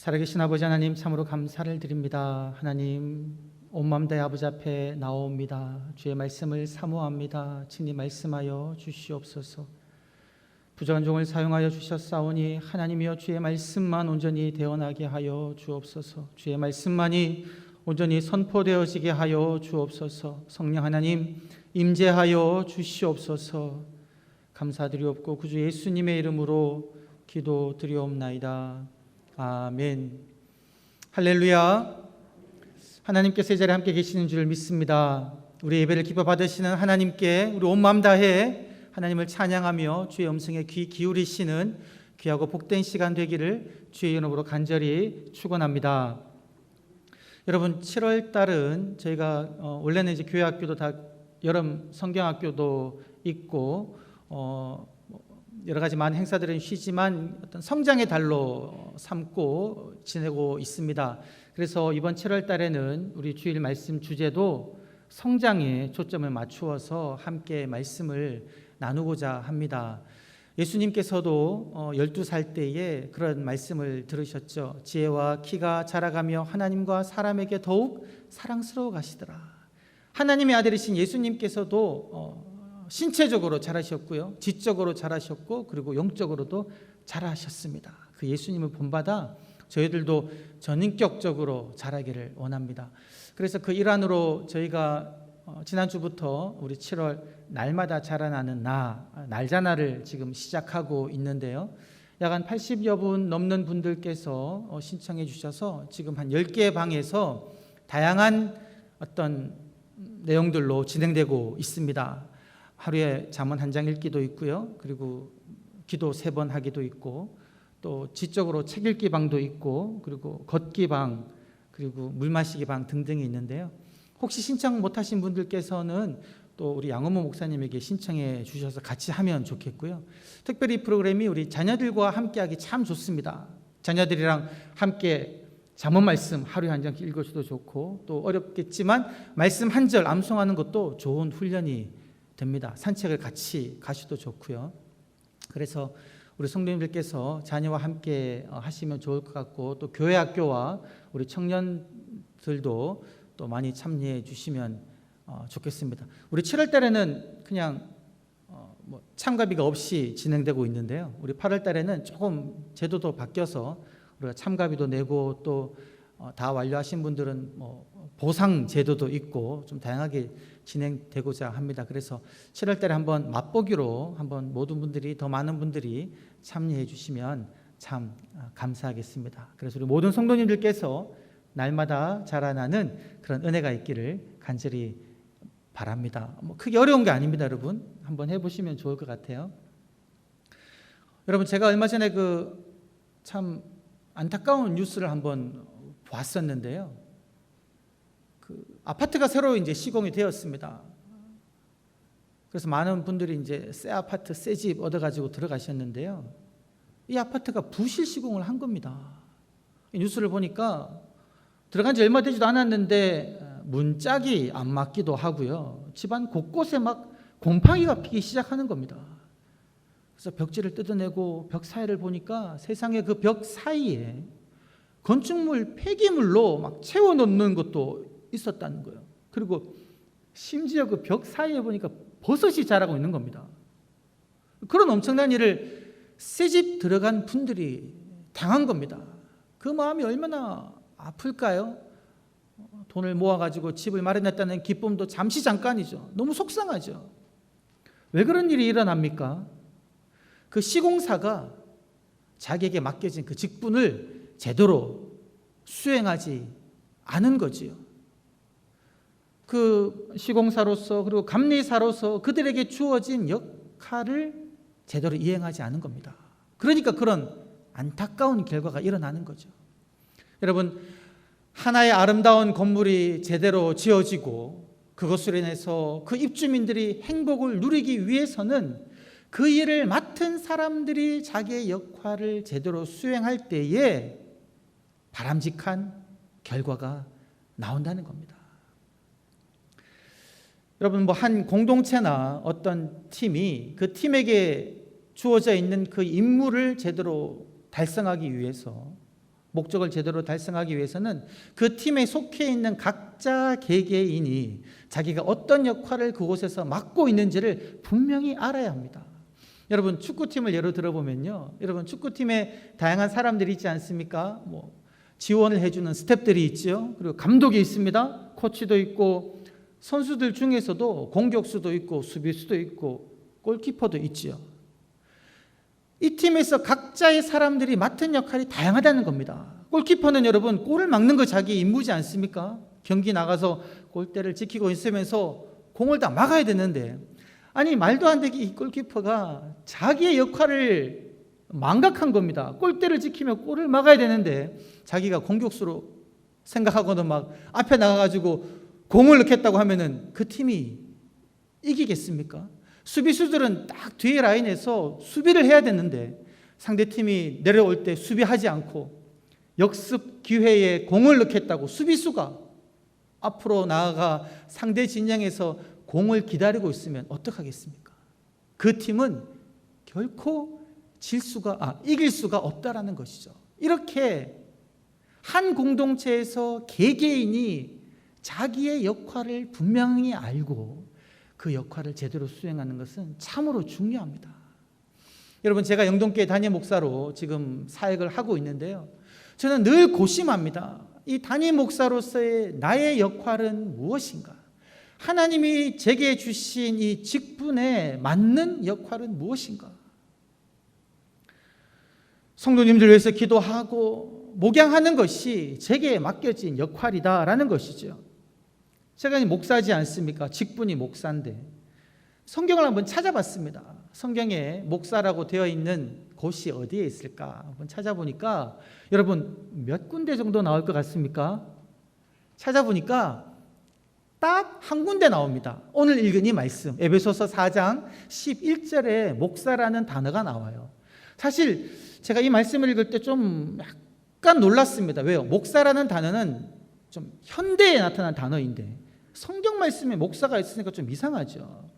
살아계신 아버지 하나님, 참으로 감사를 드립니다. 하나님, 온 마음 다해 아버지 앞에 나옵니다. 주의 말씀을 사모합니다. 친히 말씀하여 주시옵소서. 부족한 종을 사용하여 주셨사오니 하나님이여, 주의 말씀만 온전히 되어나게 하여 주옵소서. 주의 말씀만이 온전히 선포되어지게 하여 주옵소서. 성령 하나님, 임재하여 주시옵소서. 감사드리옵고 구주 예수님의 이름으로 기도드리옵나이다. 아멘. 할렐루야. 하나님께서 이 자리에 함께 계시는 줄 믿습니다. 우리 예배를 기뻐 받으시는 하나님께 우리 온 마음 다해 하나님을 찬양하며 주의 음성에 귀 기울이시는 귀하고 복된 시간 되기를 주의 이름으로 간절히 축원합니다. 여러분, 7월 달은 저희가 원래는 이제 교회 학교도 다 여름 성경학교도 있고 여러 가지 많은 행사들은 쉬지만 어떤 성장의 달로 삼고 지내고 있습니다. 그래서 이번 7월 달에는 우리 주일 말씀 주제도 성장에 초점을 맞추어서 함께 말씀을 나누고자 합니다. 예수님께서도 12살 때에 그런 말씀을 들으셨죠. 지혜와 키가 자라가며 하나님과 사람에게 더욱 사랑스러워 가시더라. 하나님의 아들이신 예수님께서도 신체적으로 자라셨고요, 지적으로 자라셨고, 그리고 영적으로도 자라셨습니다. 그 예수님을 본받아 저희들도 전인격적으로 자라기를 원합니다. 그래서 그 일환으로 저희가 지난주부터 우리 7월 날마다 자라나는 날자나를 지금 시작하고 있는데요, 약 한 80여 분 넘는 분들께서 신청해 주셔서 지금 한 10개의 방에서 다양한 어떤 내용들로 진행되고 있습니다. 하루에 잠언 한 장 읽기도 있고요, 그리고 기도 3번 하기도 있고, 또 지적으로 책 읽기 방도 있고, 그리고 걷기 방, 그리고 물 마시기 방 등등이 있는데요, 혹시 신청 못하신 분들께서는 또 우리 양원모 목사님에게 신청해 주셔서 같이 하면 좋겠고요. 특별히 이 프로그램이 우리 자녀들과 함께하기 참 좋습니다. 자녀들이랑 함께 잠언 말씀 하루에 한 장 읽어줘도 좋고, 또 어렵겠지만 말씀 한 절 암송하는 것도 좋은 훈련이 됩니다. 산책을 같이 가셔도 좋고요. 그래서 우리 성도님들께서 자녀와 함께 하시면 좋을 것 같고, 또 교회 학교와 우리 청년들도 또 많이 참여해 주시면 좋겠습니다. 우리 7월 달에는 그냥 참가비가 없이 진행되고 있는데요, 우리 8월 달에는 조금 제도도 바뀌어서 우리가 참가비도 내고, 또 다 완료하신 분들은 보상 제도도 있고 좀 다양하게 진행되고자 합니다. 그래서 7월 달에 한번 맛보기로 한번 모든 분들이, 더 많은 분들이 참여해 주시면 참 감사하겠습니다. 그래서 우리 모든 성도님들께서 날마다 자라나는 그런 은혜가 있기를 간절히 바랍니다. 크게 어려운 게 아닙니다. 여러분 한번 해보시면 좋을 것 같아요. 여러분, 제가 얼마 전에 참 안타까운 뉴스를 한번 봤었는데요, 아파트가 새로 이제 시공이 되었습니다. 그래서 많은 분들이 이제 새 아파트, 새 집 얻어가지고 들어가셨는데요, 이 아파트가 부실 시공을 한 겁니다. 이 뉴스를 보니까 들어간 지 얼마 되지도 않았는데 문짝이 안 맞기도 하고요, 집안 곳곳에 막 곰팡이가 피기 시작하는 겁니다. 그래서 벽지를 뜯어내고 벽 사이를 보니까 세상에 그 벽 사이에 건축물 폐기물로 막 채워놓는 것도 있었다는 거예요. 그리고 심지어 그 벽 사이에 보니까 버섯이 자라고 있는 겁니다. 그런 엄청난 일을 새집 들어간 분들이 당한 겁니다. 그 마음이 얼마나 아플까요? 돈을 모아가지고 집을 마련했다는 기쁨도 잠시 잠깐이죠. 너무 속상하죠. 왜 그런 일이 일어납니까? 그 시공사가 자기에게 맡겨진 그 직분을 제대로 수행하지 않은 거지요. 그 시공사로서, 그리고 감리사로서 그들에게 주어진 역할을 제대로 이행하지 않은 겁니다. 그러니까 그런 안타까운 결과가 일어나는 거죠. 여러분, 하나의 아름다운 건물이 제대로 지어지고 그것으로 인해서 그 입주민들이 행복을 누리기 위해서는 그 일을 맡은 사람들이 자기의 역할을 제대로 수행할 때에 바람직한 결과가 나온다는 겁니다. 여러분, 한 공동체나 어떤 팀이 그 팀에게 주어져 있는 그 임무를 제대로 달성하기 위해서 목적을 제대로 달성하기 위해서는 그 팀에 속해 있는 각자 개개인이 자기가 어떤 역할을 그곳에서 맡고 있는지를 분명히 알아야 합니다. 여러분, 축구팀을 예로 들어보면요, 여러분, 축구팀에 다양한 사람들이 있지 않습니까? 지원을 해주는 스태프들이 있죠. 그리고 감독이 있습니다. 코치도 있고, 선수들 중에서도 공격수도 있고 수비수도 있고 골키퍼도 있지요. 이 팀에서 각자의 사람들이 맡은 역할이 다양하다는 겁니다. 골키퍼는 여러분, 골을 막는 거 자기 임무지 않습니까? 경기 나가서 골대를 지키고 있으면서 공을 다 막아야 되는데, 아니 말도 안 되게 이 골키퍼가 자기의 역할을 망각한 겁니다. 골대를 지키며 골을 막아야 되는데 자기가 공격수로 생각하고는 막 앞에 나가가지고 공을 넣겠다고 하면은 그 팀이 이기겠습니까? 수비수들은 딱 뒤에 라인에서 수비를 해야 되는데 상대팀이 내려올 때 수비하지 않고 역습 기회에 공을 넣겠다고 수비수가 앞으로 나아가 상대 진영에서 공을 기다리고 있으면 어떡하겠습니까? 그 팀은 결코 이길 수가 없다라는 것이죠. 이렇게 한 공동체에서 개개인이 자기의 역할을 분명히 알고 그 역할을 제대로 수행하는 것은 참으로 중요합니다. 여러분, 제가 영동교회 담임 목사로 지금 사역을 하고 있는데요, 저는 늘 고심합니다. 이 담임 목사로서의 나의 역할은 무엇인가? 하나님이 제게 주신 이 직분에 맞는 역할은 무엇인가? 성도님들 위해서 기도하고 목양하는 것이 제게 맡겨진 역할이다라는 것이죠. 제가 목사지 않습니까? 직분이 목사인데 성경을 한번 찾아봤습니다. 성경에 목사라고 되어 있는 곳이 어디에 있을까 한번 찾아보니까 여러분, 몇 군데 정도 나올 것 같습니까? 찾아보니까 딱 한 군데 나옵니다. 오늘 읽은 이 말씀, 에베소서 4장 11절에 목사라는 단어가 나와요. 사실 제가 이 말씀을 읽을 때 좀 약간 놀랐습니다. 왜요? 목사라는 단어는 좀 현대에 나타난 단어인데 성경 말씀에 목사가 있으니까 좀 이상하죠.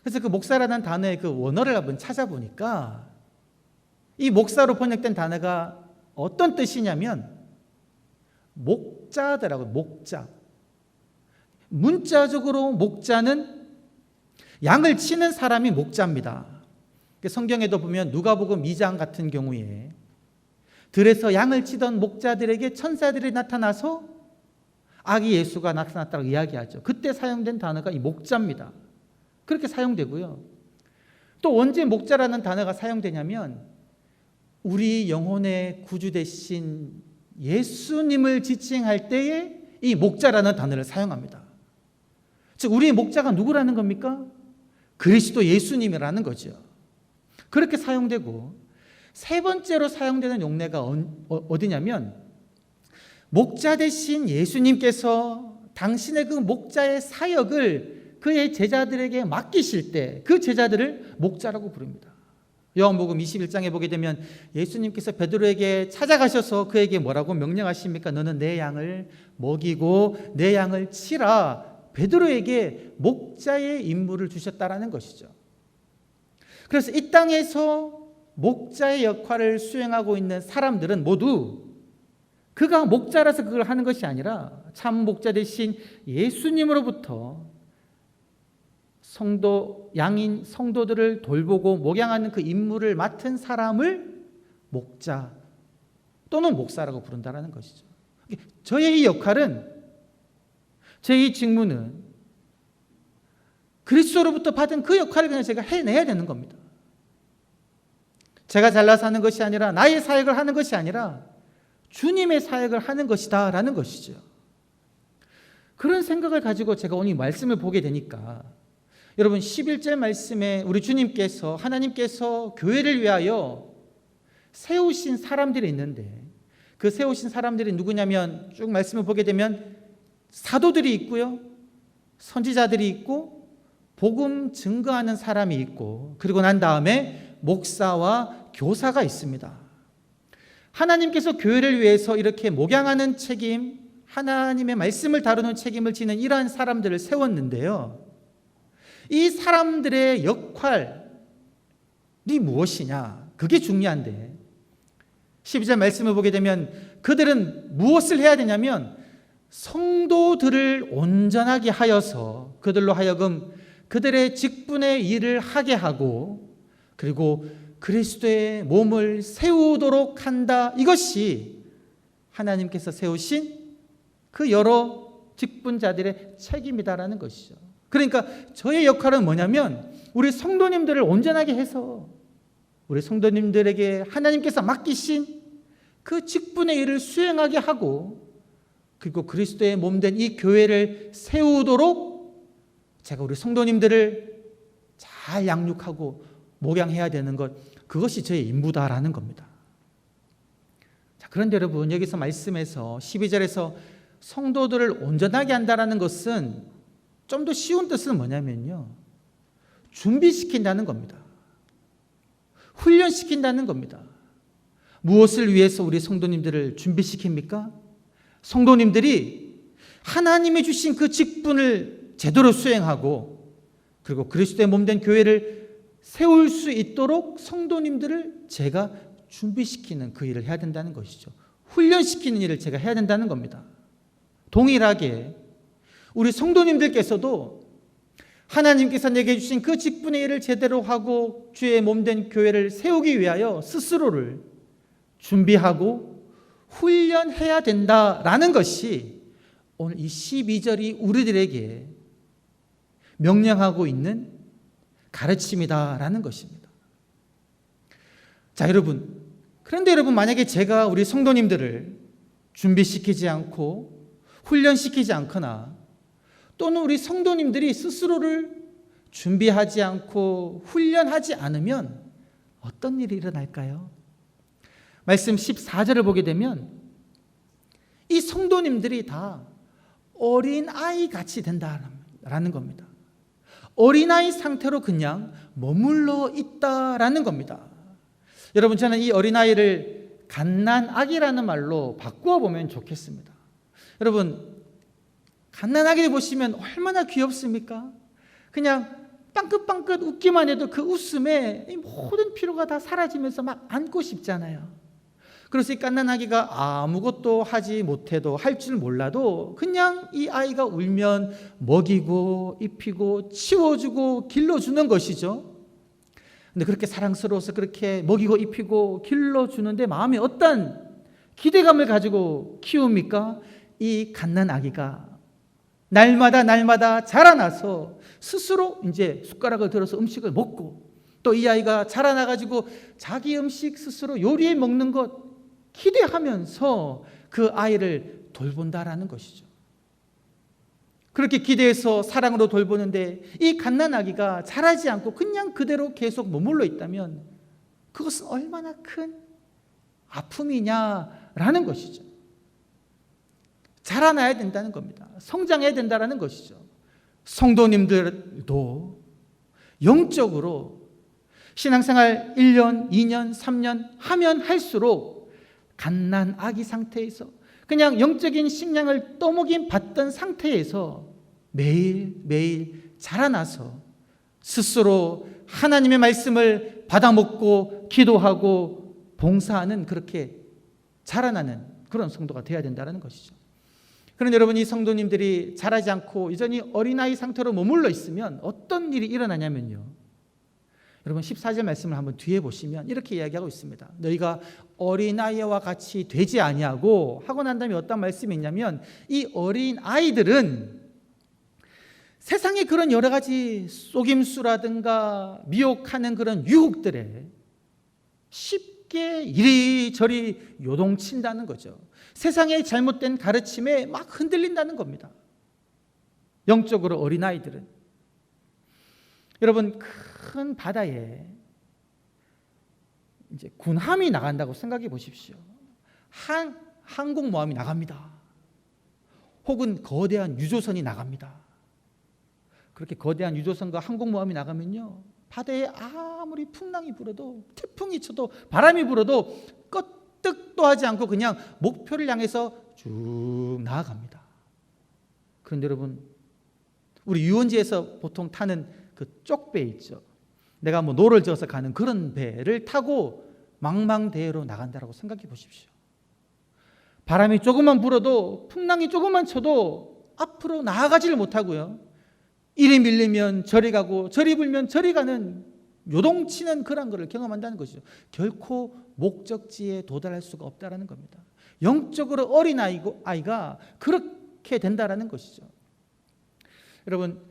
그래서 그 목사라는 단어의 그 원어를 한번 찾아보니까 이 목사로 번역된 단어가 어떤 뜻이냐면 목자더라고요. 목자. 문자적으로 목자는 양을 치는 사람이 목자입니다. 성경에도 보면 누가복음 2장 같은 경우에 들에서 양을 치던 목자들에게 천사들이 나타나서 아기 예수가 나타났다고 이야기하죠. 그때 사용된 단어가 이 목자입니다. 그렇게 사용되고요. 또 언제 목자라는 단어가 사용되냐면 우리 영혼의 구주 되신 예수님을 지칭할 때에 이 목자라는 단어를 사용합니다. 즉 우리의 목자가 누구라는 겁니까? 그리스도 예수님이라는 거죠. 그렇게 사용되고, 세 번째로 사용되는 용례가 어디냐면 목자 되신 예수님께서 당신의 그 목자의 사역을 그의 제자들에게 맡기실 때 그 제자들을 목자라고 부릅니다. 요한복음 21장에 보게 되면 예수님께서 베드로에게 찾아가셔서 그에게 뭐라고 명령하십니까? 너는 내 양을 먹이고 내 양을 치라. 베드로에게 목자의 임무를 주셨다라는 것이죠. 그래서 이 땅에서 목자의 역할을 수행하고 있는 사람들은 모두 그가 목자라서 그걸 하는 것이 아니라 참 목자 되신 예수님으로부터 양인 성도들을 돌보고 목양하는 그 임무를 맡은 사람을 목자 또는 목사라고 부른다는 것이죠. 저의 이 역할은, 제 이 직무는 그리스도로부터 받은 그 역할을 그냥 제가 해내야 되는 겁니다. 제가 잘나서 하는 것이 아니라, 나의 사역을 하는 것이 아니라 주님의 사역을 하는 것이다 라는 것이죠. 그런 생각을 가지고 제가 오늘 말씀을 보게 되니까, 여러분 11절 말씀에 우리 주님께서, 하나님께서 교회를 위하여 세우신 사람들이 있는데, 그 세우신 사람들이 누구냐면 쭉 말씀을 보게 되면 사도들이 있고요, 선지자들이 있고, 복음 증거하는 사람이 있고, 그리고 난 다음에 목사와 교사가 있습니다. 하나님께서 교회를 위해서 이렇게 목양하는 책임, 하나님의 말씀을 다루는 책임을 지는 이러한 사람들을 세웠는데요, 이 사람들의 역할이 무엇이냐, 그게 중요한데 12절 말씀을 보게 되면 그들은 무엇을 해야 되냐면 성도들을 온전하게 하여서 그들로 하여금 그들의 직분의 일을 하게 하고 그리고 그리스도의 몸을 세우도록 한다. 이것이 하나님께서 세우신 그 여러 직분자들의 책임이다라는 것이죠. 그러니까 저의 역할은 뭐냐면 우리 성도님들을 온전하게 해서 우리 성도님들에게 하나님께서 맡기신 그 직분의 일을 수행하게 하고 그리고 그리스도의 몸된 이 교회를 세우도록 제가 우리 성도님들을 잘 양육하고 목양해야 되는 것, 그것이 저의 임무다라는 겁니다. 자, 그런데 여러분, 여기서 말씀에서 12절에서 성도들을 온전하게 한다는 것은 좀 더 쉬운 뜻은 뭐냐면요, 준비시킨다는 겁니다. 훈련시킨다는 겁니다. 무엇을 위해서 우리 성도님들을 준비시킵니까? 성도님들이 하나님이 주신 그 직분을 제대로 수행하고 그리고 그리스도의 몸된 교회를 세울 수 있도록 성도님들을 제가 준비시키는 그 일을 해야 된다는 것이죠. 훈련시키는 일을 제가 해야 된다는 겁니다. 동일하게 우리 성도님들께서도 하나님께서 내게 주신 그 직분의 일을 제대로 하고 주의 몸된 교회를 세우기 위하여 스스로를 준비하고 훈련해야 된다라는 것이 오늘 이 12절이 우리들에게 명령하고 있는 가르침이다라는 것입니다. 자, 여러분, 그런데 여러분, 만약에 제가 우리 성도님들을 준비시키지 않고 훈련시키지 않거나 또는 우리 성도님들이 스스로를 준비하지 않고 훈련하지 않으면 어떤 일이 일어날까요? 말씀 14절을 보게 되면 이 성도님들이 다 어린아이 같이 된다라는 겁니다. 어린아이 상태로 그냥 머물러 있다라는 겁니다. 여러분, 저는 이 어린아이를 갓난아기라는 말로 바꾸어 보면 좋겠습니다. 여러분, 갓난아기를 보시면 얼마나 귀엽습니까? 그냥 빵긋빵긋 웃기만 해도 그 웃음에 모든 피로가 다 사라지면서 막 안고 싶잖아요. 그래서 이 갓난아기가 아무것도 하지 못해도 할 줄 몰라도 그냥 이 아이가 울면 먹이고 입히고 치워주고 길러주는 것이죠. 근데 그렇게 사랑스러워서 그렇게 먹이고 입히고 길러주는데 마음에 어떤 기대감을 가지고 키웁니까? 이 갓난아기가 날마다 자라나서 스스로 이제 숟가락을 들어서 음식을 먹고 또 이 아이가 자라나가지고 자기 음식 스스로 요리해 먹는 것 기대하면서 그 아이를 돌본다라는 것이죠. 그렇게 기대해서 사랑으로 돌보는데 이 갓난아기가 자라지 않고 그냥 그대로 계속 머물러 있다면 그것은 얼마나 큰 아픔이냐라는 것이죠. 자라나야 된다는 겁니다. 성장해야 된다는 것이죠. 성도님들도 영적으로 신앙생활 1년, 2년, 3년 하면 할수록 갓난아기 상태에서 그냥 영적인 식량을 떠먹임 받던 상태에서 매일 자라나서 스스로 하나님의 말씀을 받아먹고 기도하고 봉사하는, 그렇게 자라나는 그런 성도가 되어야 된다는 것이죠. 그런데 여러분, 이 성도님들이 자라지 않고 여전히 어린아이 상태로 머물러 있으면 어떤 일이 일어나냐면요, 여러분 14절 말씀을 한번 뒤에 보시면 이렇게 이야기하고 있습니다. 너희가 어린아이와 같이 되지 아니하고 하고 난 다음에 어떤 말씀이 있냐면 이 어린아이들은 세상의 그런 여러 가지 속임수라든가 미혹하는 그런 유혹들에 쉽게 이리저리 요동친다는 거죠. 세상의 잘못된 가르침에 막 흔들린다는 겁니다. 영적으로 어린아이들은. 여러분, 큰 바다에 이제 군함이 나간다고 생각해 보십시오. 항공모함이 나갑니다. 혹은 거대한 유조선이 나갑니다. 그렇게 거대한 유조선과 항공모함이 나가면요, 바다에 아무리 풍랑이 불어도, 태풍이 쳐도, 바람이 불어도 끄떡도 하지 않고 그냥 목표를 향해서 쭉 나아갑니다. 그런데 여러분, 우리 유원지에서 보통 타는 그 쪽배 있죠. 내가 뭐 노를 저어서 가는 그런 배를 타고 망망대해로 나간다라고 생각해 보십시오. 바람이 조금만 불어도, 풍랑이 조금만 쳐도 앞으로 나아가지를 못하고요. 이리 밀리면 저리 가고 저리 불면 저리 가는 요동치는 그런 것을 경험한다는 것이죠. 결코 목적지에 도달할 수가 없다는 겁니다. 영적으로 어린 아이가 그렇게 된다는 것이죠. 여러분,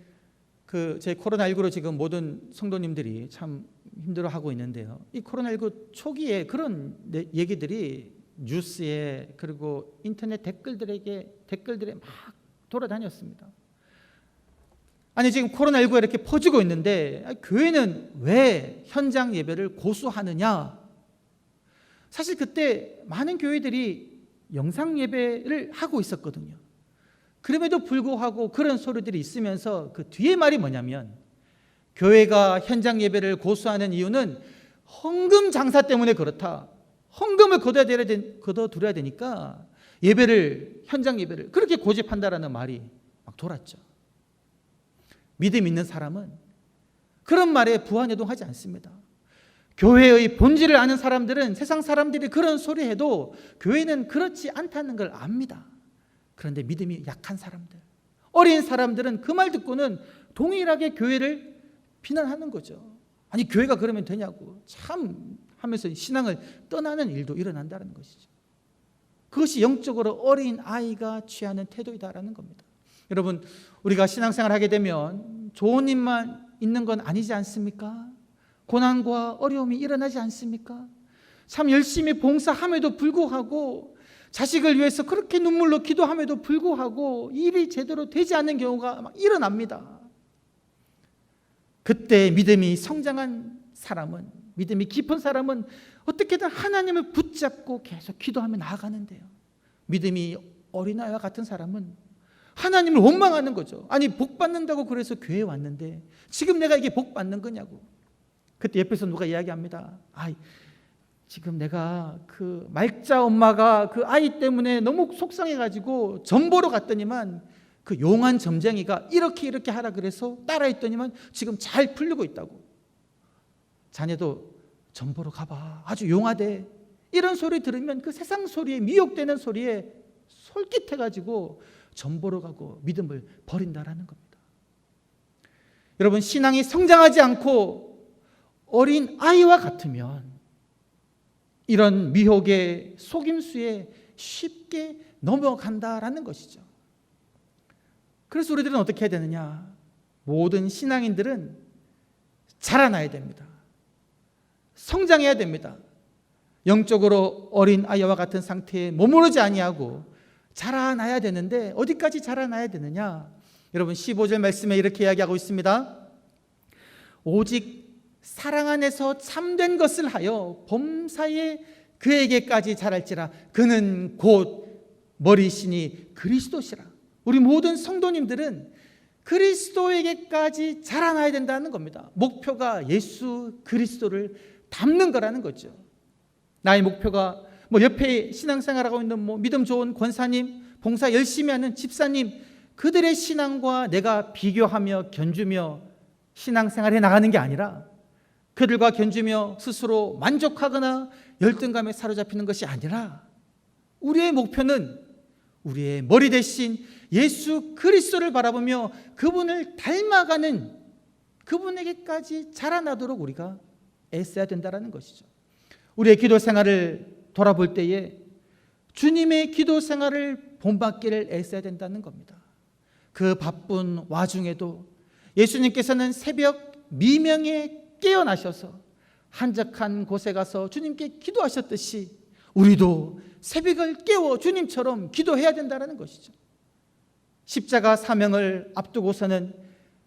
제 코로나19로 지금 모든 성도님들이 참 힘들어하고 있는데요. 이 코로나19 초기에 그런 얘기들이 뉴스에 그리고 인터넷 댓글들에 막 돌아다녔습니다. 아니, 지금 코로나19가 이렇게 퍼지고 있는데 교회는 왜 현장 예배를 고수하느냐? 사실 그때 많은 교회들이 영상 예배를 하고 있었거든요. 그럼에도 불구하고 그런 소리들이 있으면서 그 뒤에 말이 뭐냐면, 교회가 현장 예배를 고수하는 이유는 헌금 장사 때문에 그렇다. 헌금을 거둬들여야 되니까 현장 예배를 그렇게 고집한다라는 말이 막 돌았죠. 믿음 있는 사람은 그런 말에 부안해동하지 않습니다. 교회의 본질을 아는 사람들은 세상 사람들이 그런 소리 해도 교회는 그렇지 않다는 걸 압니다. 그런데 믿음이 약한 사람들, 어린 사람들은 그 말 듣고는 동일하게 교회를 비난하는 거죠. 아니, 교회가 그러면 되냐고 참 하면서 신앙을 떠나는 일도 일어난다는 것이죠. 그것이 영적으로 어린 아이가 취하는 태도이다라는 겁니다. 여러분, 우리가 신앙생활 하게 되면 좋은 일만 있는 건 아니지 않습니까? 고난과 어려움이 일어나지 않습니까? 참 열심히 봉사함에도 불구하고, 자식을 위해서 그렇게 눈물로 기도함에도 불구하고 일이 제대로 되지 않는 경우가 막 일어납니다. 그때 믿음이 성장한 사람은, 믿음이 깊은 사람은 어떻게든 하나님을 붙잡고 계속 기도하며 나아가는데요. 믿음이 어린아이와 같은 사람은 하나님을 원망하는 거죠. 아니, 복 받는다고 그래서 교회에 왔는데 지금 내가 이게 복 받는 거냐고. 그때 옆에서 누가 이야기합니다. 지금 내가 그 말자 엄마가 그 아이 때문에 너무 속상해가지고 점 보러 갔더니만 그 용한 점쟁이가 이렇게 하라 그래서 따라했더니만 지금 잘 풀리고 있다고. 자네도 점 보러 가봐. 아주 용하대. 이런 소리 들으면 그 세상 소리에, 미혹되는 소리에 솔깃해가지고 점 보러 가고 믿음을 버린다라는 겁니다. 여러분, 신앙이 성장하지 않고 어린 아이와 같으면 이런 미혹의 속임수에 쉽게 넘어간다라는 것이죠. 그래서 우리들은 어떻게 해야 되느냐? 모든 신앙인들은 자라나야 됩니다. 성장해야 됩니다. 영적으로 어린 아이와 같은 상태에 머무르지 아니하고 자라나야 되는데, 어디까지 자라나야 되느냐? 여러분, 15절 말씀에 이렇게 이야기하고 있습니다. 오직 사랑 안에서 참된 것을 하여 범사에 그에게까지 자랄지라. 그는 곧 머리시니 그리스도시라. 우리 모든 성도님들은 그리스도에게까지 자라나야 된다는 겁니다. 목표가 예수 그리스도를 닮는 거라는 거죠. 나의 목표가 옆에 신앙생활하고 있는 믿음 좋은 권사님, 봉사 열심히 하는 집사님, 그들의 신앙과 내가 비교하며 견주며 신앙생활해 나가는 게 아니라, 그들과 견주며 스스로 만족하거나 열등감에 사로잡히는 것이 아니라, 우리의 목표는 우리의 머리 대신 예수 그리스도를 바라보며 그분을 닮아가는, 그분에게까지 자라나도록 우리가 애써야 된다는 것이죠. 우리의 기도 생활을 돌아볼 때에 주님의 기도 생활을 본받기를 애써야 된다는 겁니다. 그 바쁜 와중에도 예수님께서는 새벽 미명에 깨어나셔서 한적한 곳에 가서 주님께 기도하셨듯이 우리도 새벽을 깨워 주님처럼 기도해야 된다는 것이죠. 십자가 사명을 앞두고서는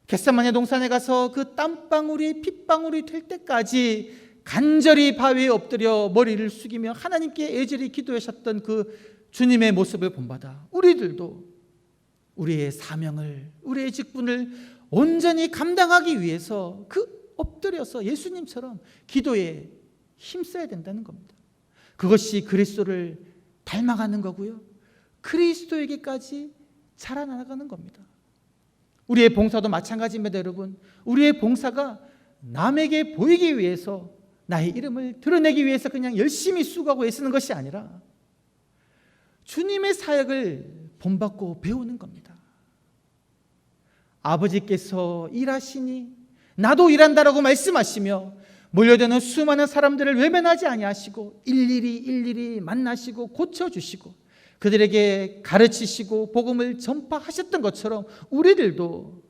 겟세마네 동산에 가서 그 땀방울이 핏방울이 될 때까지 간절히 바위에 엎드려 머리를 숙이며 하나님께 애절히 기도하셨던 그 주님의 모습을 본받아 우리들도 우리의 사명을, 우리의 직분을 온전히 감당하기 위해서 엎드려서 예수님처럼 기도에 힘써야 된다는 겁니다. 그것이 그리스도를 닮아가는 거고요, 그리스도에게까지 자라나가는 겁니다. 우리의 봉사도 마찬가지입니다. 여러분, 우리의 봉사가 남에게 보이기 위해서, 나의 이름을 드러내기 위해서 그냥 열심히 수고하고 애쓰는 것이 아니라 주님의 사역을 본받고 배우는 겁니다. 아버지께서 일하시니 나도 일한다라고 말씀하시며 몰려드는 수많은 사람들을 외면하지 아니하시고 일일이 만나시고 고쳐주시고 그들에게 가르치시고 복음을 전파하셨던 것처럼 우리들도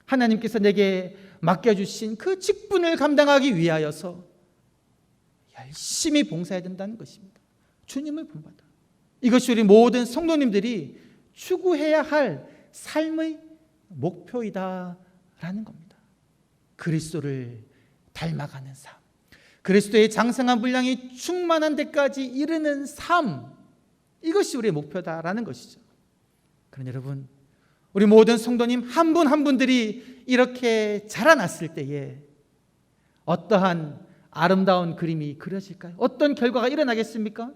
하나님께서 내게 맡겨주신 그 직분을 감당하기 위하여서 열심히 봉사해야 된다는 것입니다. 주님을 본받아. 이것이 우리 모든 성도님들이 추구해야 할 삶의 목표이다라는 겁니다. 그리스도를 닮아가는 삶, 그리스도의 장성한 분량이 충만한 데까지 이르는 삶, 이것이 우리의 목표다라는 것이죠. 그러나 여러분, 우리 모든 성도님 한 분 한 분들이 이렇게 자라났을 때에 어떠한 아름다운 그림이 그려질까요? 어떤 결과가 일어나겠습니까?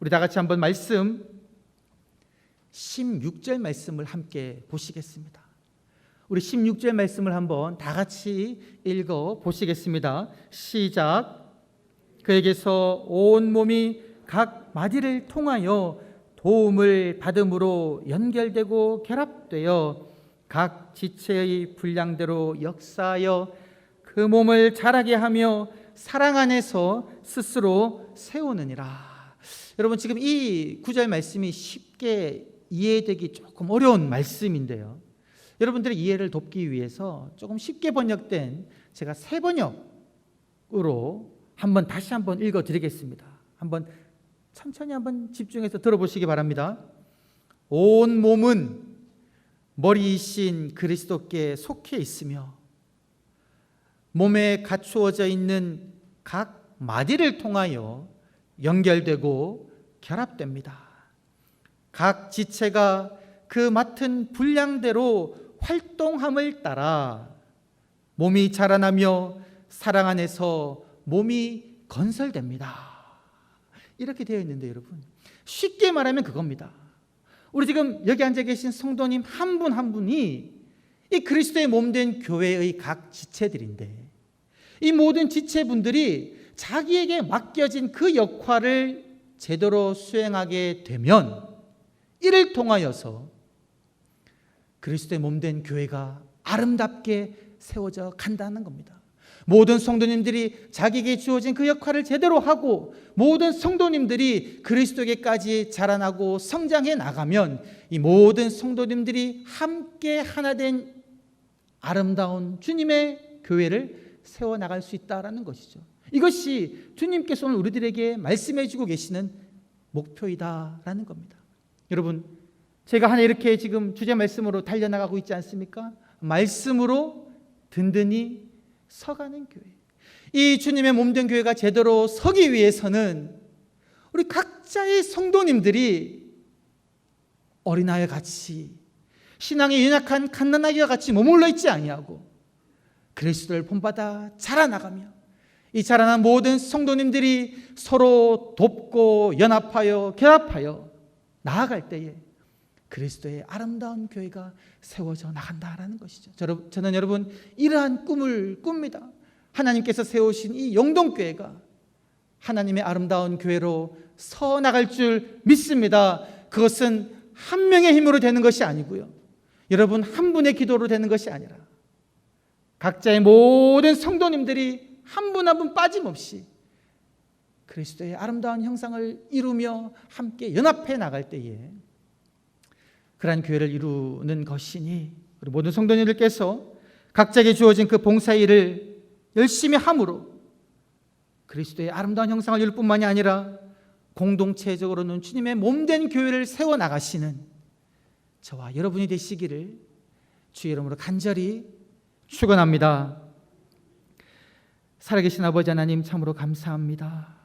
우리 다 같이 한번 말씀 16절 말씀을 함께 보시겠습니다. 우리 16절 말씀을 한번 다 같이 읽어 보시겠습니다. 시작. 그에게서 온 몸이 각 마디를 통하여 도움을 받음으로 연결되고 결합되어 각 지체의 분량대로 역사하여 그 몸을 자라게 하며 사랑 안에서 스스로 세우느니라. 여러분, 지금 이 구절 말씀이 쉽게 이해되기 조금 어려운 말씀인데요, 여러분들의 이해를 돕기 위해서 조금 쉽게 번역된 제가 새 번역으로 다시 한번 읽어드리겠습니다. 한번 천천히 한번 집중해서 들어보시기 바랍니다. 온 몸은 머리이신 그리스도께 속해 있으며 몸에 갖추어져 있는 각 마디를 통하여 연결되고 결합됩니다. 각 지체가 그 맡은 분량대로 활동함을 따라 몸이 자라나며 사랑 안에서 몸이 건설됩니다. 이렇게 되어 있는데 여러분, 쉽게 말하면 그겁니다. 우리 지금 여기 앉아 계신 성도님 한 분 한 분이 이 그리스도의 몸된 교회의 각 지체들인데, 이 모든 지체분들이 자기에게 맡겨진 그 역할을 제대로 수행하게 되면 이를 통하여서 그리스도의 몸된 교회가 아름답게 세워져 간다는 겁니다. 모든 성도님들이 자기에게 주어진 그 역할을 제대로 하고 모든 성도님들이 그리스도에게까지 자라나고 성장해 나가면 이 모든 성도님들이 함께 하나 된 아름다운 주님의 교회를 세워나갈 수 있다는 것이죠. 이것이 주님께서 오늘 우리들에게 말씀해 주고 계시는 목표이다라는 겁니다. 여러분, 제가 하나 이렇게 지금 주제 말씀으로 달려나가고 있지 않습니까? 말씀으로 든든히 서가는 교회. 이 주님의 몸된 교회가 제대로 서기 위해서는 우리 각자의 성도님들이 어린아이와 같이 신앙의 연약한 갓난아기와 같이 머물러 있지 아니하고 그리스도를 본받아 자라나가며 이 자라난 모든 성도님들이 서로 돕고 연합하여 결합하여 나아갈 때에 그리스도의 아름다운 교회가 세워져 나간다라는 것이죠. 저는 여러분 이러한 꿈을 꿉니다. 하나님께서 세우신 이 영동교회가 하나님의 아름다운 교회로 서 나갈 줄 믿습니다. 그것은 한 명의 힘으로 되는 것이 아니고요, 여러분 한 분의 기도로 되는 것이 아니라 각자의 모든 성도님들이 한 분 한 분 빠짐없이 그리스도의 아름다운 형상을 이루며 함께 연합해 나갈 때에 그러한 교회를 이루는 것이니 우리 모든 성도님들께서 각자에게 주어진 그 봉사 일을 열심히 함으로 그리스도의 아름다운 형상을 이룰 뿐만이 아니라 공동체적으로는 주님의 몸된 교회를 세워나가시는 저와 여러분이 되시기를 주의 이름으로 간절히 축원합니다. 살아계신 아버지 하나님, 참으로 감사합니다.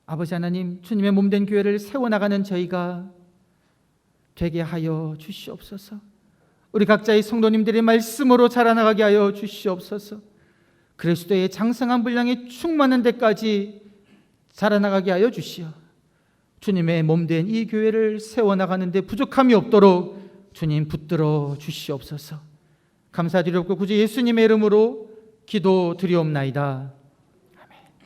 아버지 하나님, 주님의 몸된 교회를 세워나가는 저희가 되게 하여 주시옵소서. 우리 각자의 성도님들의 말씀으로 자라나가게 하여 주시옵소서. 그리스도의 장성한 분량이 충만한 데까지 자라나가게 하여 주시어 주님의 몸된 이 교회를 세워나가는 데 부족함이 없도록 주님 붙들어 주시옵소서. 감사드리옵고 구주 예수님의 이름으로 기도드리옵나이다.